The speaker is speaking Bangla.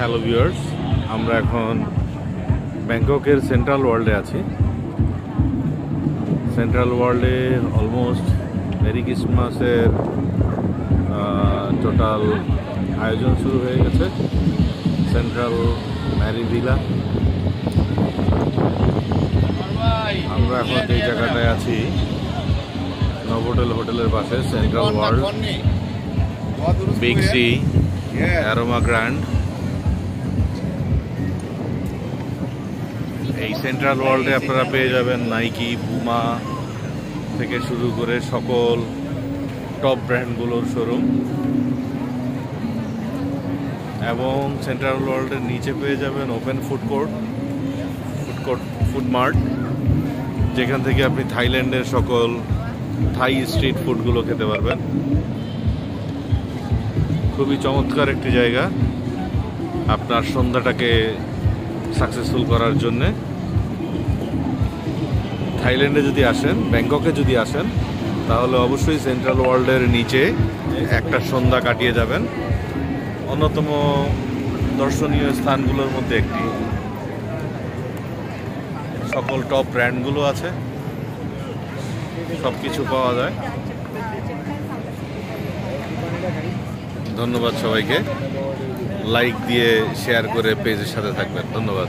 হ্যালো ভিউয়ার্স, আমরা এখন ব্যাংককের সেন্ট্রাল ওয়ার্ল্ডে আছি। সেন্ট্রাল ওয়ার্ল্ডে অলমোস্ট মেরি ক্রিসমাসের টোটাল আয়োজন শুরু হয়ে গেছে। সেন্ট্রাল ম্যারি ভিলা, আমরা এখন এই জায়গাটায় আছি নভোটেল হোটেলের পাশে। Central World, Big C, Aroma Grand. এই সেন্ট্রাল ওয়ার্ল্ডে আপনারা পেয়ে যাবেন নাইকি, পুমা থেকে শুরু করে সকল টপ ব্র্যান্ডগুলোর শোরুম, এবং সেন্ট্রাল ওয়ার্ল্ডের নিচে পেয়ে যাবেন ওপেন ফুড মার্ট, যেখান থেকে আপনি থাইল্যান্ডের সকল থাই স্ট্রিট ফুডগুলো খেতে পারবেন। খুবই চমৎকার একটি জায়গা আপনার সন্ধ্যাটাকে সাকসেসফুল করার জন্যে। থাইল্যান্ডে যদি আসেন, ব্যাংককে যদি আসেন, তাহলে অবশ্যই সেন্ট্রাল ওয়ার্ল্ডের নিচে একটা সন্ধ্যা কাটিয়ে যাবেন। অন্যতম দর্শনীয় স্থানগুলোর মধ্যে একটি। সকল টপ ব্র্যান্ডগুলো আছে, সব কিছু পাওয়া যায়। ধন্যবাদ সবাইকে, লাইক দিয়ে শেয়ার করে পেজের সাথে থাকবেন। ধন্যবাদ।